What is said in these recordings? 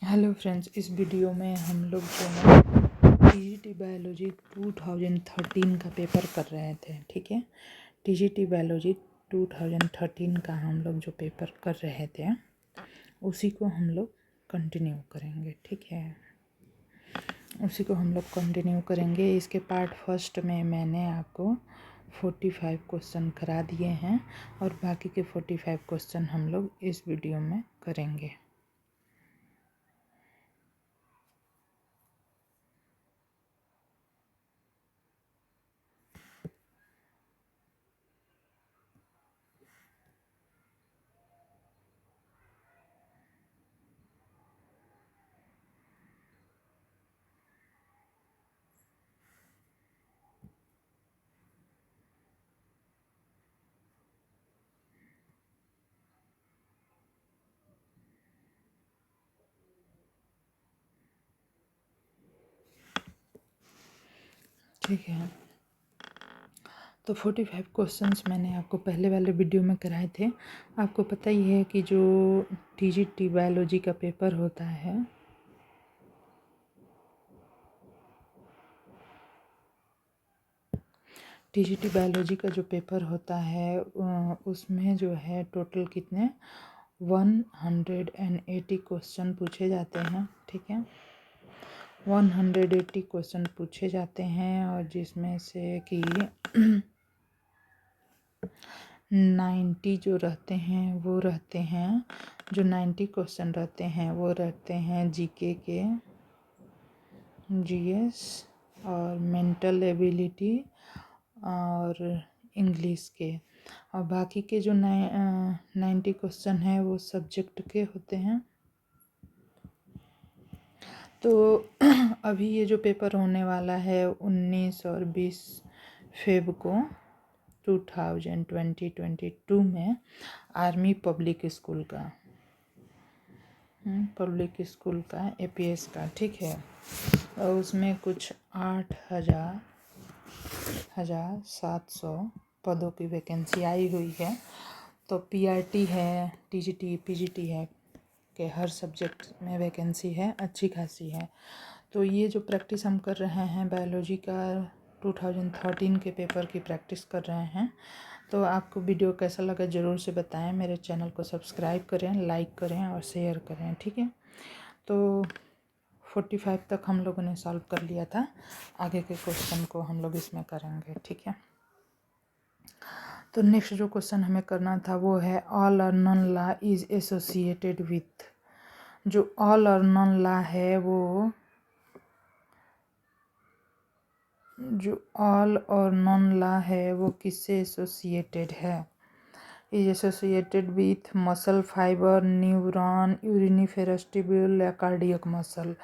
Hello friends, इस video में हम लोग जो है टीजीटी बायोलॉजी 2013 का पेपर कर रहे थे। ठीक है, टीजीटी बायोलॉजी 2013 का हम लोग जो पेपर कर रहे थे उसी को हम लोग कंटिन्यू करेंगे। ठीक है, उसी को हम लोग कंटिन्यू करेंगे। इसके पार्ट फर्स्ट में मैंने आपको 45 क्वेश्चन करा दिए हैं और बाकी के 45 क्वेश्चन हम लोग इस वीडियो में करेंगे। ठीक है, तो 45 क्वेश्चंस मैंने आपको पहले वाले वीडियो में कराए थे। आपको पता ही है कि जो टीजीटी बायोलॉजी का पेपर होता है, टीजीटी बायोलॉजी का जो पेपर होता है उसमें जो है टोटल कितने 180 क्वेश्चन पूछे जाते हैं। ठीक है, 180 क्वेश्चन पूछे जाते हैं और जिसमें से कि 90 जो रहते हैं वो रहते हैं, जो 90 क्वेश्चन रहते हैं वो रहते हैं जीके के, जीएस और मेंटल एबिलिटी और इंग्लिश के। और बाकी के जो 90 क्वेश्चन हैं वो सब्जेक्ट के होते हैं। तो अभी ये जो पेपर होने वाला है 19 और 20 फेब को 2022 में आर्मी पब्लिक स्कूल का एपीएस का। ठीक है, और उसमें कुछ 8,700 पदों की वैकेंसी आई हुई है। तो पीआरटी है, टीजीटी, पीजीटी है के हर सब्जेक्ट में वैकेंसी है, अच्छी खासी है। तो ये जो प्रैक्टिस हम कर रहे हैं बायोलॉजी का 2013 के पेपर की प्रैक्टिस कर रहे हैं। तो आपको वीडियो कैसा लगा ज़रूर से बताएं। मेरे चैनल को सब्सक्राइब करें, लाइक करें और शेयर करें। ठीक है, तो 45 तक हम लोगों ने सॉल्व कर लिया था। आगे के क्वेश्चन को हम लोग इसमें करेंगे। ठीक है, तो नेक्स्ट जो क्वेश्चन हमें करना था वो है ऑल और none law is associated with. जो ऑल और नॉन ला है वो, जो ऑल और नॉन ला है वो किससे एसोसिएटेड है? Is associated with muscle fibre, neuron, uriniferous tubule या कार्डियक मसल।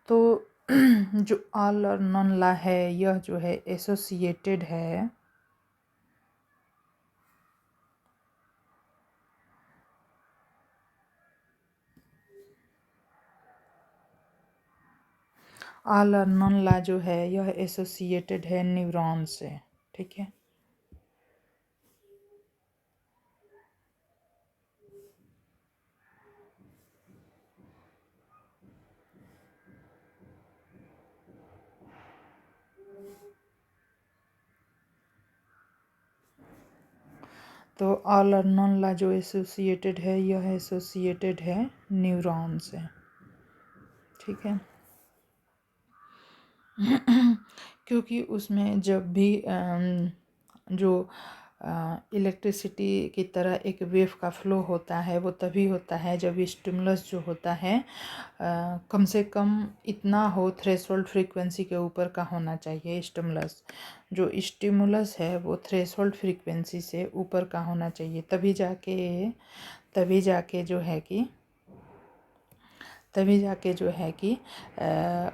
तो जो ऑल और नॉन ला है यह जो है एसोसिएटेड है ऑल और नॉन ला जो है यह एसोसिएटेड है न्यूरॉन से। ठीक है, तो ऑल और नॉन ला जो एसोसिएटेड है यह एसोसिएटेड है न्यूरॉन से। ठीक है, क्योंकि उसमें जब भी जो इलेक्ट्रिसिटी की तरह एक वेव का फ्लो होता है वो तभी होता है जब स्टिमुलस जो होता है कम से कम इतना हो, थ्रेशोल्ड फ्रीक्वेंसी के ऊपर का होना चाहिए स्टिमुलस। जो स्टिमुलस है वो थ्रेशोल्ड फ्रीक्वेंसी से ऊपर का होना चाहिए, तभी जाके जो है कि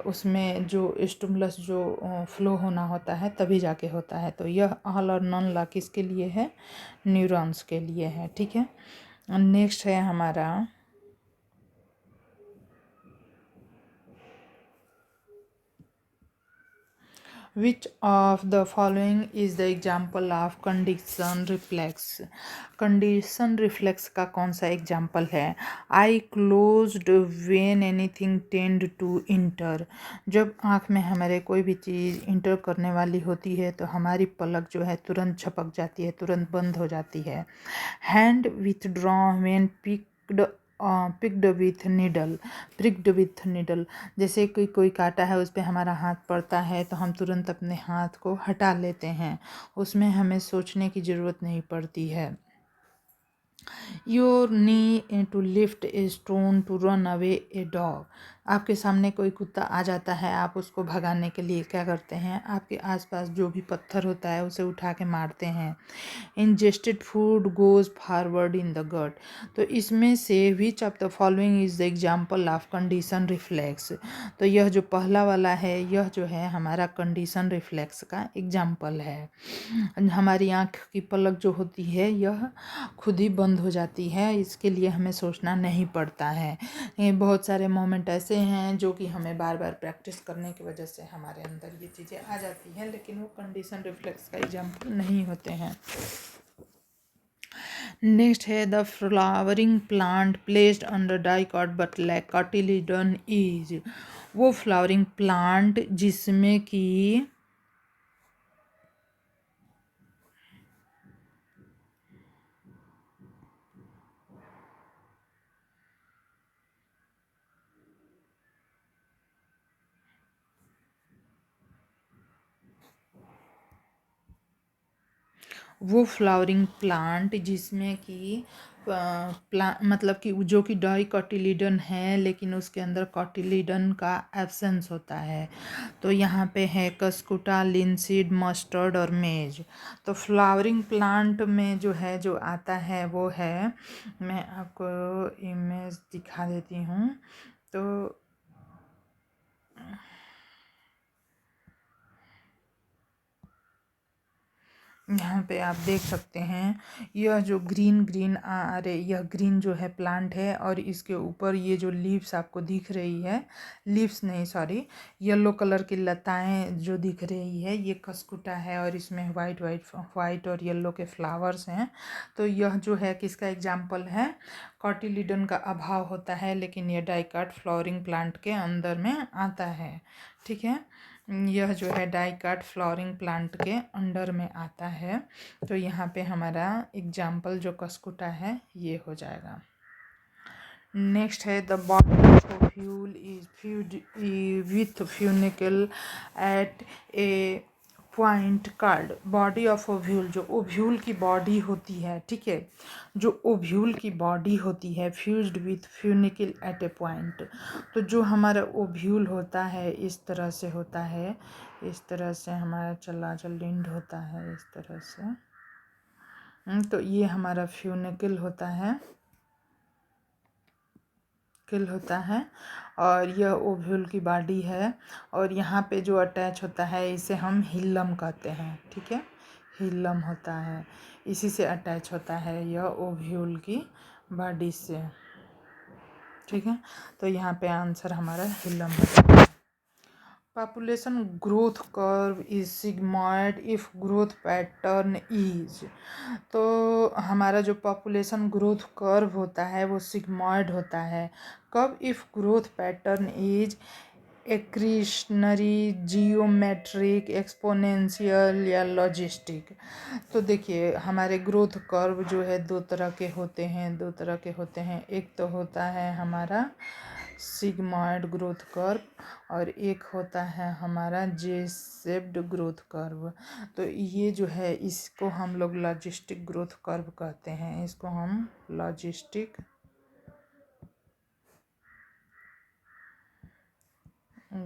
उसमें जो स्टिमुलस जो फ्लो होना होता है तभी जाके होता है। तो यह ऑल और नॉन ला किसके लिए है? न्यूरॉन्स के लिए है। ठीक है, नेक्स्ट है हमारा which of the following is the example of condition reflex? Condition reflex का कौन सा एग्जाम्पल है? Eye closed when anything tend to enter. जब आँख में हमारे कोई भी चीज़ इंटर करने वाली होती है तो हमारी पलक जो है तुरंत झपक जाती है, तुरंत बंद हो जाती है। Hand withdraw when picked with needle. Pricked with needle, जैसे कि कोई काटा है उस पर हमारा हाथ पड़ता है तो हम तुरंत अपने हाथ को हटा लेते हैं, उसमें हमें सोचने की ज़रूरत नहीं पड़ती है। Your knee to lift a stone to run away a dog. आपके सामने कोई कुत्ता आ जाता है, आप उसको भगाने के लिए क्या करते हैं? आपके आसपास जो भी पत्थर होता है उसे उठा के मारते हैं। Ingested food goes forward in the gut. तो इसमें से which of the following is the example of condition reflex? तो यह जो पहला वाला है यह जो है हमारा कंडीशन रिफ्लेक्स का एग्जाम्पल है। हमारी आँख की पलक जो होती है यह खुद ही बंद हो जाती है, इसके लिए हमें सोचना नहीं पड़ता है। ये बहुत सारे मोमेंट ऐसे हैं जो कि हमें बार बार प्रैक्टिस करने की वजह से हमारे अंदर ये चीज़ें आ जाती हैं, लेकिन वो कंडीशन रिफ्लेक्स का एग्जाम्पल नहीं होते हैं। नेक्स्ट है the flowering plant placed under dicot but lack cotyledon is. वो फ्लावरिंग प्लांट जिसमें कि वो फ्लावरिंग प्लांट जिसमें कि मतलब कि जो कि डाइकोटिलीडन है लेकिन उसके अंदर कोटिलीडन का एब्सेंस होता है। तो यहाँ पे है कस्कुटा, लिनसीड, मस्टर्ड और मेज। तो फ्लावरिंग प्लांट में जो है जो आता है वो है, मैं आपको इमेज दिखा देती हूँ। तो यहाँ पे आप देख सकते हैं यह जो ग्रीन ग्रीन अरे यह ग्रीन जो है प्लांट है और इसके ऊपर ये जो लीव्स आपको दिख रही है, लीव्स नहीं सॉरी, येलो कलर की लताएं जो दिख रही है ये कस्कुटा है और इसमें वाइट और येलो के फ्लावर्स हैं। तो यह जो है किसका एग्जाम्पल है? कॉटिलीडन का अभाव होता है लेकिन यह डाइकाट फ्लावरिंग प्लांट के अंदर में आता है। ठीक है, यह जो है डाइकाट फ्लावरिंग प्लांट के अंडर में आता है। तो यहाँ पे हमारा एग्जाम्पल जो कस्कुटा है ये हो जाएगा। नेक्स्ट है the body of ovule is fused with funicle at a point called. Body of ovule, जो ओव्यूल की बॉडी होती है, ठीक है, जो ओव्यूल की बॉडी होती है fused with funicle at a point. तो जो हमारा ओव्यूल होता है इस तरह से होता है, इस तरह से हमारा चलाचल लिंड होता है इस तरह से। तो ये हमारा फ्यूनिकल होता है, किल होता है और यह ओव्यूल की बॉडी है। और यहाँ पे जो अटैच होता है इसे हम हिल्लम कहते हैं। ठीक है, हिल्लम होता है, इसी से अटैच होता है यह ओव्यूल की बॉडी से। ठीक है, तो यहाँ पे आंसर हमारा हिल्लम है। Population growth curve is sigmoid if growth pattern is. तो हमारा जो पॉपुलेशन ग्रोथ कर्व होता है वो सिग्मॉइड होता है कब? If growth pattern is accretionary, geometric, exponential या लॉजिस्टिक। तो देखिए हमारे ग्रोथ कर्व जो है दो तरह के होते हैं, एक तो होता है हमारा सिग्मॉइड ग्रोथ कर्व और एक होता है हमारा जे शेप्ड ग्रोथ कर्व। तो ये जो है इसको हम लोग लॉजिस्टिक ग्रोथ कर्व कहते हैं, इसको हम लॉजिस्टिक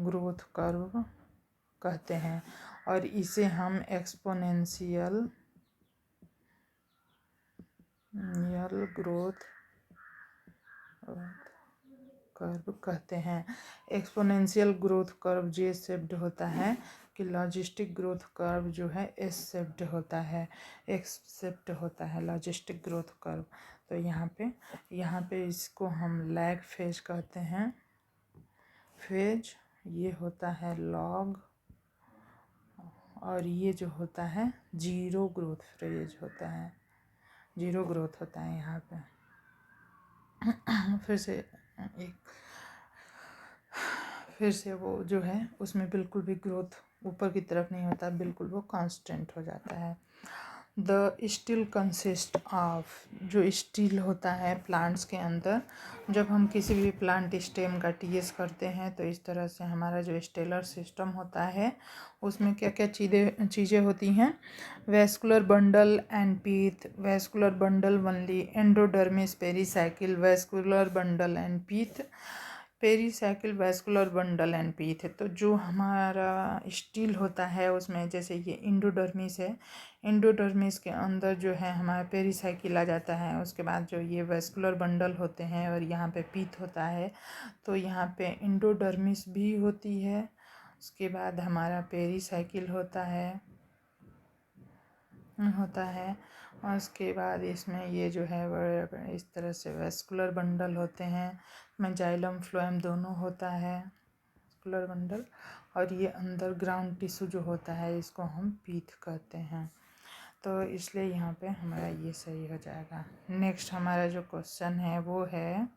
ग्रोथ कर्व कहते हैं और इसे हम एक्सपोनेंशियल ग्रोथ कर्व कहते हैं। एक्सपोनेंशियल ग्रोथ कर्व जे शेप्ड होता है कि लॉजिस्टिक ग्रोथ कर्व जो है एस शेप्ड होता है, एक्स शेप्ड होता है लॉजिस्टिक ग्रोथ कर्व। तो यहाँ पे इसको हम लैग फेज कहते हैं। फेज ये होता है लॉग और ये जो होता है जीरो ग्रोथ फेज होता है, जीरो ग्रोथ होता है यहाँ पे। फिर से वो जो है उसमें बिल्कुल भी ग्रोथ ऊपर की तरफ नहीं होता, बिल्कुल वो कांस्टेंट हो जाता है। द स्टिल कंसिस्ट ऑफ, जो स्टिल होता है प्लांट्स के अंदर, जब हम किसी भी प्लांट स्टेम का टीएस करते हैं तो इस तरह से हमारा जो स्टेलर सिस्टम होता है उसमें क्या क्या चीज़ें होती हैं। Vascular bundle and pith, vascular bundle only, endodermis, pericycle, vascular bundle and pith, pericycle, vascular bundle and pith है। तो जो हमारा स्टील होता है उसमें जैसे ये इंडोडर्मिस है, इंडोडर्मिस के अंदर जो है हमारा पेरीसाइकिल आ जाता है, उसके बाद जो ये वेस्कुलर बंडल होते हैं और यहाँ पे पीथ होता है, तो यहाँ पे इंडोडर्मिस भी होती है, उसके बाद हमारा पेरीसाइकिल होता है और उसके बाद इसमें ये जो है इस तरह से वेस्कुलर बंडल होते हैं, में जाइलम फ्लोएम दोनों होता है वेस्कुलर बंडल, और ये अंदर ग्राउंड टिश्यू जो होता है इसको हम पीथ कहते हैं। तो इसलिए यहाँ पे हमारा ये सही हो जाएगा। नेक्स्ट हमारा जो क्वेश्चन है वो है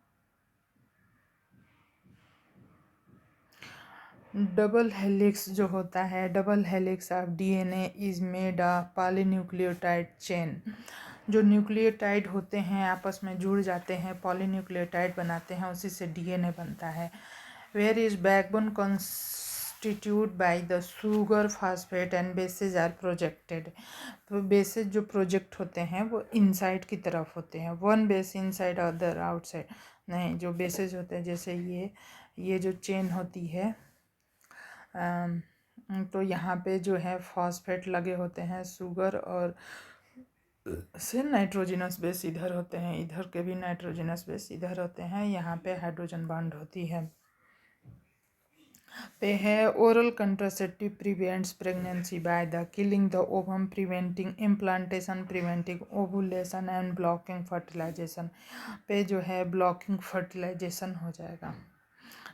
डबल हेलिक्स जो होता है, double helix of DNA is made of polynucleotide chain. जो न्यूक्लियोटाइड होते हैं आपस में जुड़ जाते हैं, पॉलीन्यूक्लियोटाइड बनाते हैं, उसी से डीएनए बनता है। Where is backbone constituted by the sugar, phosphate and bases are projected. तो बेसेज जो प्रोजेक्ट होते हैं वो इनसाइड की तरफ होते हैं, one base inside other outside नहीं। जो बेसेज होते हैं जैसे ये जो चेन होती है, तो यहाँ पे जो है फॉस्फेट लगे होते हैं, शुगर, और से नाइट्रोजनस बेस इधर होते हैं, इधर के भी नाइट्रोजनस बेस इधर होते हैं, यहाँ पे हाइड्रोजन बॉन्ड होती है पे है। Oral contraceptive prevents pregnancy by the killing the ovum, preventing implantation, preventing ovulation and blocking fertilisation. पे जो है ब्लॉकिंग फर्टिलाइजेशन हो जाएगा।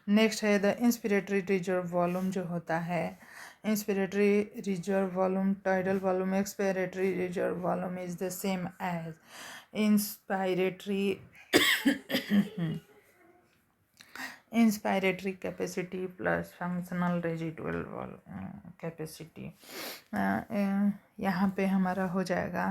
नेक्स्ट है द इंस्पिरेटरी रिजर्व वॉल्यूम जो होता है, inspiratory reserve volume, tidal volume, expiratory reserve volume is the same as inspiratory inspiratory capacity plus functional residual capacity. यहाँ पे हमारा हो जाएगा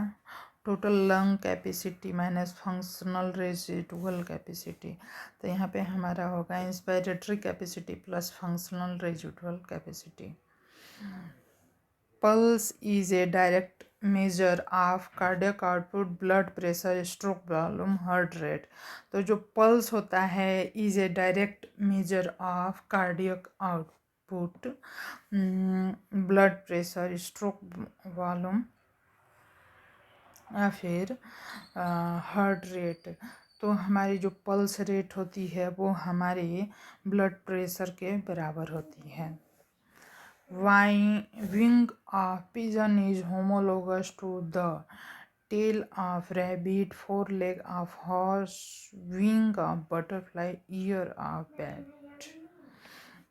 total lung capacity minus functional residual capacity. तो यहाँ पे हमारा होगा inspiratory capacity plus functional residual capacity. Pulse is a direct measure of cardiac output, blood pressure, stroke volume, heart rate. तो जो पल्स होता है is a direct measure of cardiac output, blood pressure, stroke volume या फिर heart rate. तो हमारी जो pulse rate होती है वो हमारे ब्लड प्रेशर के बराबर होती है। Wing of pigeon is homologous to the tail of rabbit, foreleg of horse, wing of butterfly, ear of bat।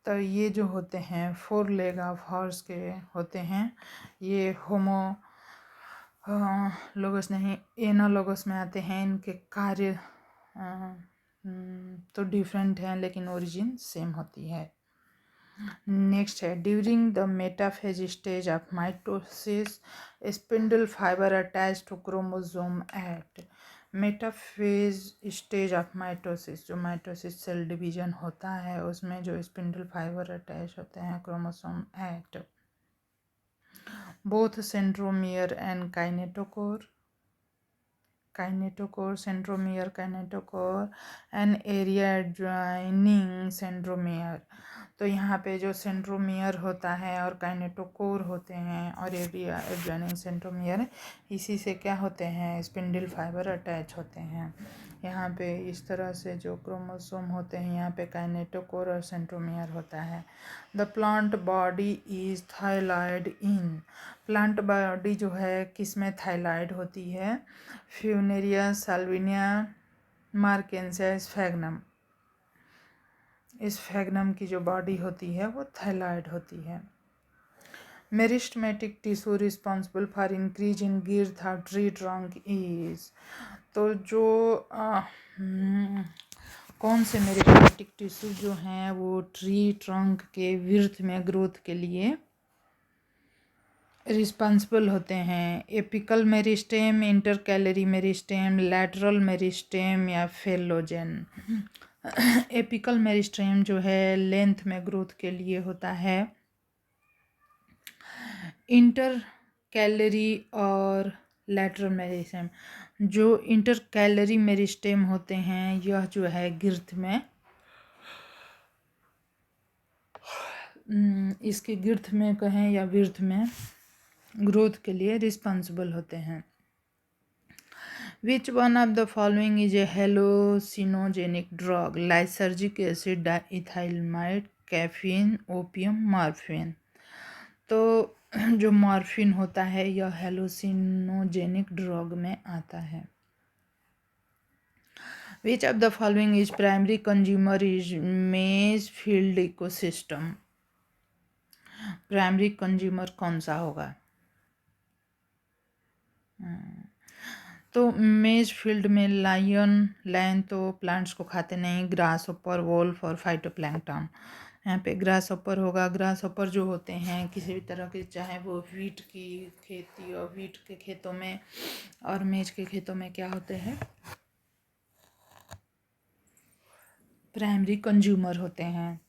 तो ये जो होते हैं फोर लेग ऑफ हॉर्स के होते हैं, ये होमो लोगस नहीं एनालोगस में आते हैं। इनके कार्य तो डिफरेंट हैं लेकिन ओरिजिन सेम होती है। नेक्स्ट है during the metaphase stage of mitosis, spindle fibre attach to chromosome at. Metaphase stage of mitosis, जो माइटोसिस सेल डिवीजन होता है उसमें जो स्पिंडल फाइबर अटैच होते हैं chromosome at both centromere and kinetochore, centromere, kinetochore and area adjoining centromere. तो यहाँ पे जो सेंट्रोमियर होता है और काइनेटोकोर होते हैं और एरिया एडजॉइनिंग सेंट्रोमियर, इसी से क्या होते हैं स्पिंडल फाइबर अटैच होते हैं। यहाँ पे इस तरह से जो क्रोमोसोम होते हैं यहाँ पे काइनेटोकोर और सेंट्रोमियर होता है। The plant body is thalloid in, plant body जो है किस में थायलॉइड होती है, फ्यूनेरिया, साल्विनिया, मार्केंसिया, स्फैग्नम। इस फैग्नम की जो बॉडी होती है वो थायलॉइड होती है। Meristematic tissue responsible for increase in girth of tree trunk is. तो जो कौन से मेरिस्टेमेटिक टिश्यू जो हैं वो ट्री ट्रंक के विर्थ में ग्रोथ के लिए रिस्पॉन्सिबल होते हैं? Apical meristem, intercalary meristem, lateral meristem या फेलोजेन। एपिकल मेरिस्टेम जो है लेंथ में ग्रोथ के लिए होता है। इंटर कैलरी और लैटरल मेरिस्टेम, जो इंटर कैलरी मेरिस्टेम होते हैं यह जो है गिर्थ में इसके गिर्थ में कहें या विर्थ में ग्रोथ के लिए रिस्पॉन्सिबल होते हैं। Which one of the following is a hallucinogenic drug? Lysergic acid, diethylamide, caffeine, opium, morphine. तो जो मॉर्फिन होता है यह हेलोसिनोजेनिक ड्रग में आता है। विच of the following is primary consumer is मेज फील्ड इकोसिस्टम? प्राइमरी कंज्यूमर कौन सा होगा? तो मेज फील्ड में लायन तो प्लांट्स को खाते नहीं, ग्रास ऊपर, वोल्फ और फाइटोप्लैंक्टन। यहाँ पे ग्रास ऊपर होगा। ग्रास ऊपर जो होते हैं किसी भी तरह के, चाहे वो वीट की खेती और वीट के खेतों में और मेज के खेतों में क्या होते हैं? प्राइमरी कंज्यूमर होते हैं।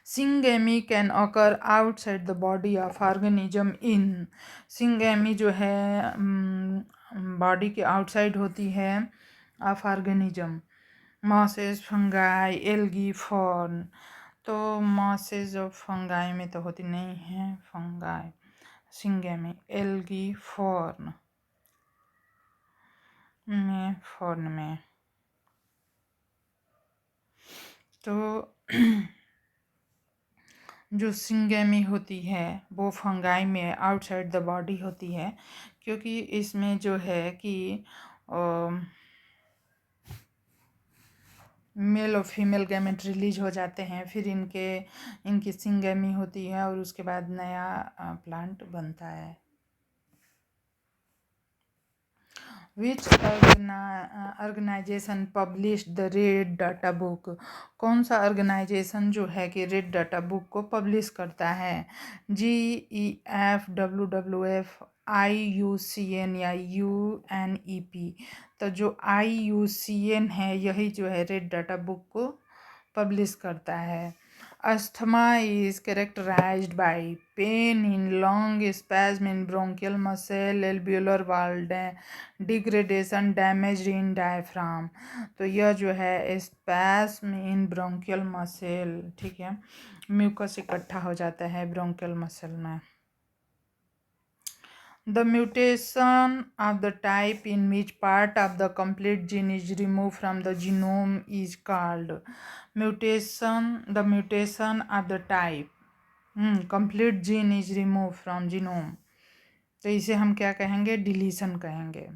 Syngamy can occur outside the body of organism in. Syngamy जो है बॉडी के आउटसाइड होती है of organism. Mosses, fungi, algae, fern. तो मॉसेस और फंगाई में तो होती नहीं है फंगाई। सिंगेमी, एल्गी, फॉर्न में, फॉर्न में। तो जो सिंगेमी होती है वो फंगाई में आउटसाइड द बॉडी होती है, क्योंकि इसमें जो है कि मेल और फीमेल गैमेट रिलीज हो जाते हैं, फिर इनकी सिंगेमी होती है और उसके बाद नया प्लांट बनता है। Which organization publish the red data book? कौन सा ऑर्गेनाइजेशन जो है कि रेड डाटा बुक को पब्लिश करता है? GEF, WWF, IUCN या UNEP? तो जो IUCN है यही जो है रेड डाटा बुक को पब्लिश करता है। Asthma is characterized by pain in lung, spasm in bronchial muscle, alveolar wall degradation, damage in diaphragm। तो यह जो है spasm in bronchial muscle, ठीक है, म्यूकस इकट्ठा हो जाता है ब्रोंकियल मसल में। The mutation of the type in which part of the complete gene is removed from the genome is called mutation. The mutation of the type complete gene is removed from genome, तो इसे हम क्या कहेंगे? Deletion कहेंगे।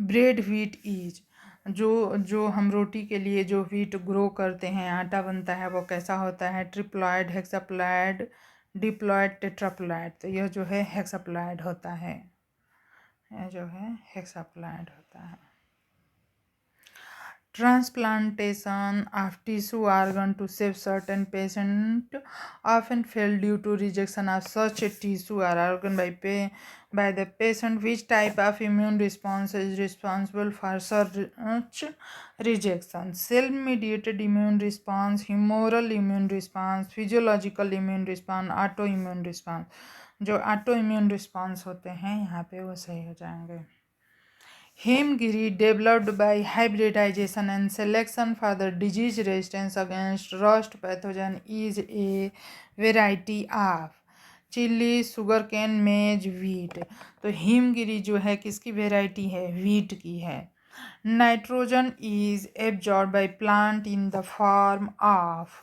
Bread wheat is, जो हम रोटी के लिए जो व्हीट ग्रो करते हैं, आटा बनता है, वो कैसा होता है? Triploid, hexaploid, diploid, tetraploid. तो यह जो है हेक्साप्लॉइड होता है, यह जो है हेक्साप्लॉइड होता है। Transplantation of tissue organ to save certain patient often fail due to rejection of such a tissue or organ by the patient. Which type of immune response is responsible for such rejection? Cell-mediated immune response, humoral immune response, physiological immune response, autoimmune response। जो autoimmune response होते हैं यहाँ पे वो सही हो जाएंगे। Hemgiri, developed by hybridization and selection for the disease resistance against rust pathogen, is a variety of chilli, sugarcane, मेज, व्हीट। तो हिमगिरी जो है किसकी वेराइटी है? व्हीट की है। Nitrogen is absorb by plant in the form of,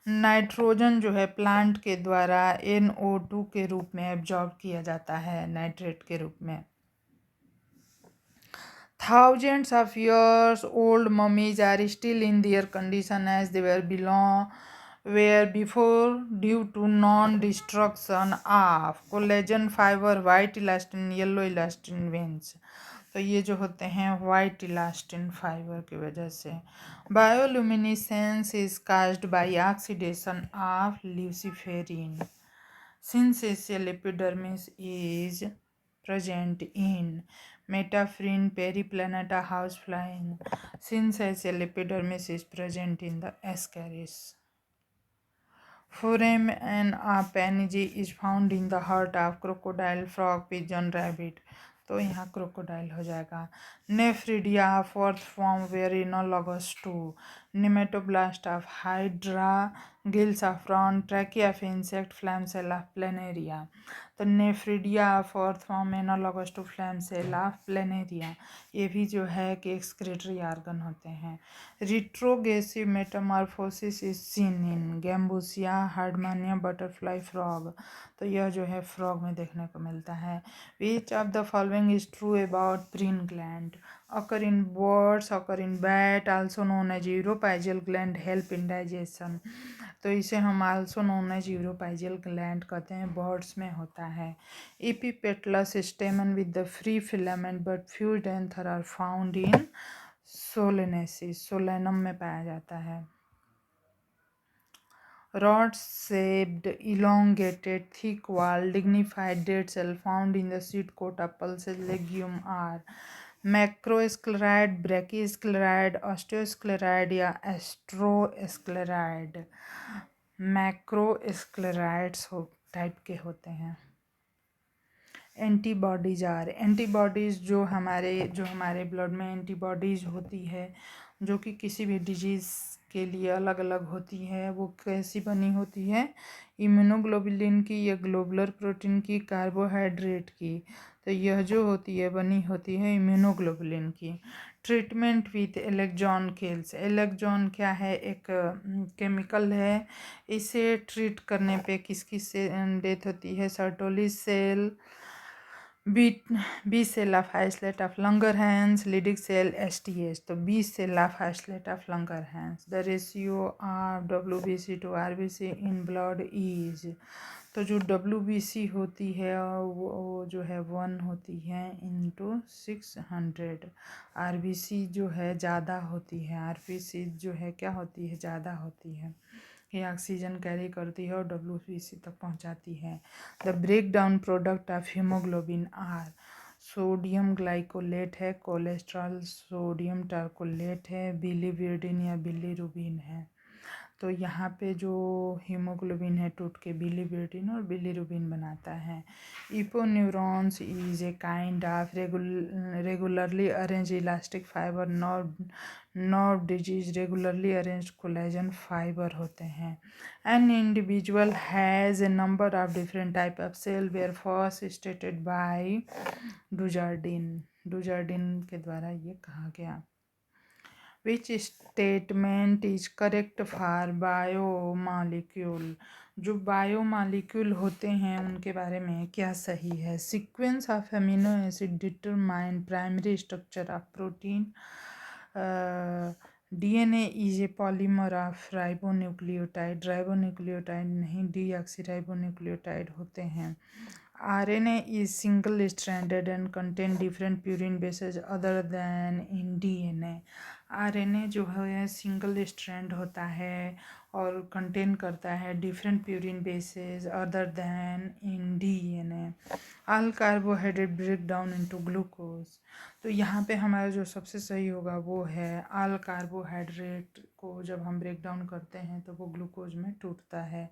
nitrogen जो है प्लांट के द्वारा NO2 के रूप में एब्जॉर्ब किया जाता है, नाइट्रेट के रूप में। Thousands of years old mummies are still in their condition as they were where before due to non-destruction of collagen fiber white elastin yellow elastin veins। तो ये जो होते हैं वाइट इलास्टिन फाइबर की वजह से। Bioluminescence is caused bye oxidation of ल्यूसीफेरिन since axial epidermis is present in metaphrine periplaneta housefly, since axial epidermis is present in the ascaris। Foramen of Pangaea is found in the heart of crocodile, frog, pigeon, rabbit। तो यहाँ crocodile हो जाएगा। Nephridia fourth form were analogous to nematoblast of hydra gills of prawn trachea of insect flame cell of planaria. तो nephridia fourth form analogous to flame cell of planaria, ये भी जो है कि एक्सक्रीटरी आर्गन होते हैं। Retrogressive metamorphosis is seen in gambusia herdmania butterfly frog. तो यह जो है फ्रॉग में देखने को मिलता है। विच of the following is true about preen gland? occur in birds, occur in bat, also known as uropygial gland, help in digestion। तो इसे हम also known as uropygial gland कहते हैं, बर्ड्स में होता है। epipetalous stamen with the free filament but few anther are found in solanaceae, solanum में पाया जाता है। Rod shaped, elongated, thick wall, dignified dead cell found in the seed coat of pulses legume are मैक्रोस्क्लेराइड, ब्रैकिस्क्लेराइड, ऑस्टियोस्क्लेराइड या एस्ट्रोस्क्लेराइड। मैक्रोस्क्लेराइड्स type के होते हैं। Antibodies are, antibodies जो हमारे ब्लड में एंटीबॉडीज़ होती है, जो कि किसी भी डिजीज़ के लिए अलग अलग होती है, वो कैसी बनी होती है? इम्यूनोग्लोबुलिन की या ग्लोबुलर प्रोटीन की, कार्बोहाइड्रेट की। तो यह जो होती है बनी होती है इम्यूनोग्लोबुलिन की। ट्रीटमेंट विथ एलेक्जॉन किल्स, एलेक्जॉन क्या है? एक केमिकल है। इसे ट्रीट करने पे किस किस से डेथ होती है? Sertoli cell, B cell of islet of Langerhans, Leydig cell, STH। तो B cell of islet of Langerhans. The ratio of WBC to RBC in blood is, तो जो WBC होती है वो जो है 1 होती है इंटू 600। RBC जो है ज़्यादा होती है, RBC जो है क्या होती है? ज़्यादा होती है। ये ऑक्सीजन कैरी करती है और WBC तक पहुंचाती है। The break down product of haemoglobin are, sodium glycolate है, कोलेस्ट्रॉल, सोडियम टार्कोलेट है, बिलीविरडिन या बिलीरुबिन है। तो यहाँ पे जो हीमोग्लोबिन है टूट के बिलीविरडिन और बिलीरुबिन बनाता है। Aponeuroses is a kind of regularly arrange elastic fibre nerve disease regularly arrange collagen fibre होते हैं। An individual has a number of different type of cell were first stated by Dujardin के द्वारा ये कहा गया। Which statement is correct for biomolecule? जो biomolecule होते हैं उनके बारे में क्या सही है? Sequence of amino acid determine primary structure of protein. DNA is a polymer of ribonucleotide नहीं, डीऑक्सीराइबोन्यूक्लियोटाइड होते हैं। RNA is single stranded and contain different purine bases other than in DNA। RNA जो है सिंगल स्ट्रैंड होता है और contain करता है different purine bases other than in DNA। All carbohydrate break down into glucose. तो यहाँ पे हमारा जो सबसे सही होगा वो है ऑल कार्बोहाइड्रेट को जब हम ब्रेक डाउन करते हैं तो वो ग्लूकोज में टूटता है।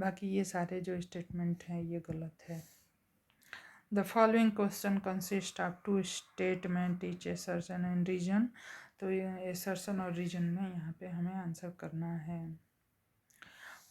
बाकी ये सारे जो स्टेटमेंट हैं ये गलत है। The following question consist of two statement each assertion and reason। तो ये assertion और reason में यहाँ पे हमें आंसर करना है।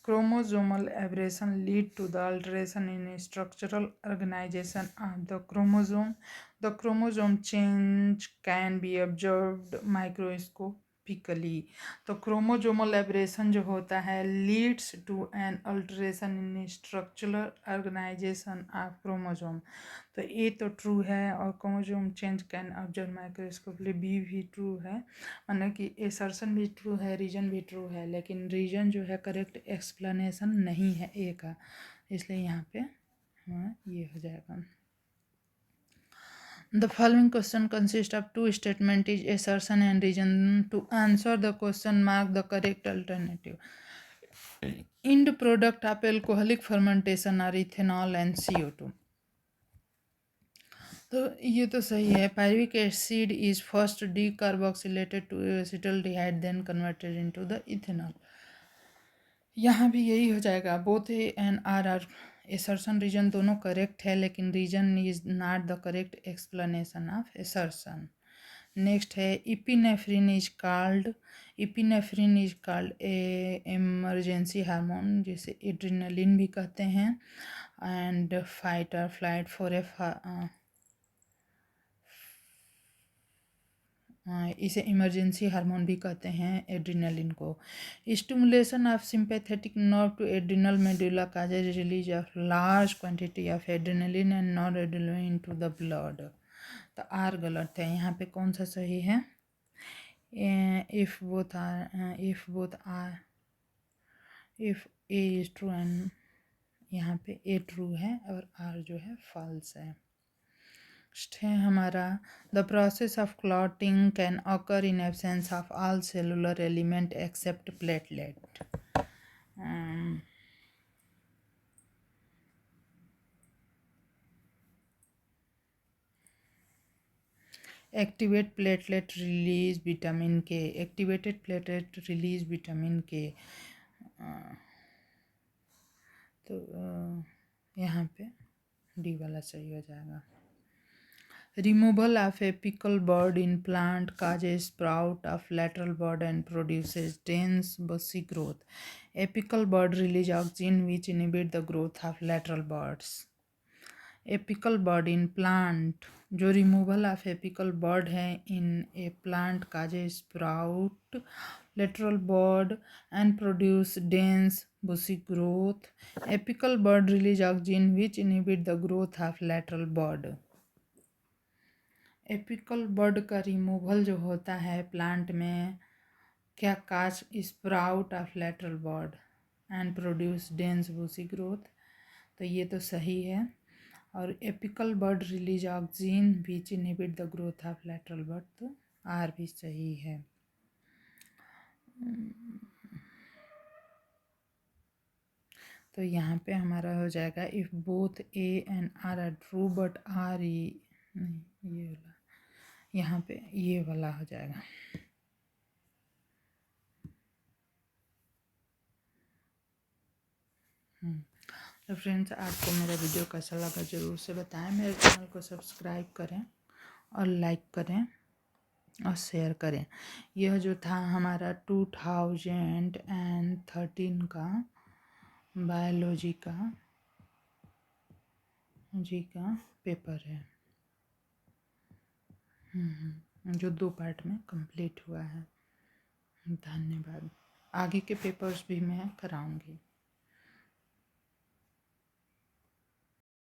Chromosomal aberration lead to the alteration in structural organization of the chromosome। The chromosome change can be observed microscope typically. तो क्रोमोजोमल एब्रेशन जो होता है leads to an alteration in structural organization of chromosome. तो A तो true है, और chromosome change can observe microscopically B भी true है, माना कि एसर्शन भी ट्रू है, रीजन भी ट्रू है, लेकिन रीजन जो है करेक्ट एक्सप्लेनेशन नहीं है ए का, इसलिए यहाँ पे हाँ ये हो जाएगा। The following question consists of two statements, is assertion and reason. To answer the question, mark the correct alternative. End product of alcoholic fermentation are ethanol and CO2. तो ये तो सही है। Pyruvic acid is first decarboxylated to acetaldehyde then converted into the ethanol. यहाँ भी यही हो जाएगा। Both A and R assertion reason दोनों करेक्ट है, लेकिन reason is not the correct explanation of assertion. Next है epinephrine is called a emergency hormone, जिसे एड्रेनलिन भी कहते हैं, and fight or flight for a इसे इमरजेंसी हार्मोन भी कहते हैं एड्रिनलिन को। Stimulation of sympathetic nerve to adrenal medulla causes release of large quantity of adrenaline and non adrenaline to the blood. तो आर गलत है, यहाँ पे कौन सा सही है? If A is true and यहाँ पे ए ट्रू है और आर जो है फॉल्स है। नेक्स्ट है हमारा the process of clotting can occur in absence of all cellular element except platelet. Activate platelet release vitamin K, activated platelet release vitamin K. तो यहाँ पे डी वाला सही हो जाएगा। Removal of apical bud in plant causes sprout of lateral bud and produces dense bushy growth. Apical bud release auxin which inhibit the growth of lateral buds. Apical bud in plant, जो removal of apical bud है इन ए plant causes sprout lateral bud and produce dense bushy growth. Apical bud release auxin which inhibit the growth of lateral bud. Apical bud का removal जो होता है plant में क्या cause sprout of lateral bud and produce dense bushy growth. तो ये तो सही है। और apical bud release auxin which inhibit the growth of lateral bud, तो आर भी सही है। तो यहाँ पे हमारा हो जाएगा if both A and R are true but R ई नहीं, ये वाला यहाँ पे ये वाला हो जाएगा। तो फ्रेंड्स, आपको मेरा वीडियो कैसा लगा ज़रूर से बताएं। मेरे चैनल को सब्सक्राइब करें और लाइक करें और शेयर करें। यह जो था हमारा 2013 का बायोलॉजी का पेपर है, जो 2 पार्ट में कंप्लीट हुआ है। धन्यवाद। आगे के पेपर्स भी मैं कराऊंगी।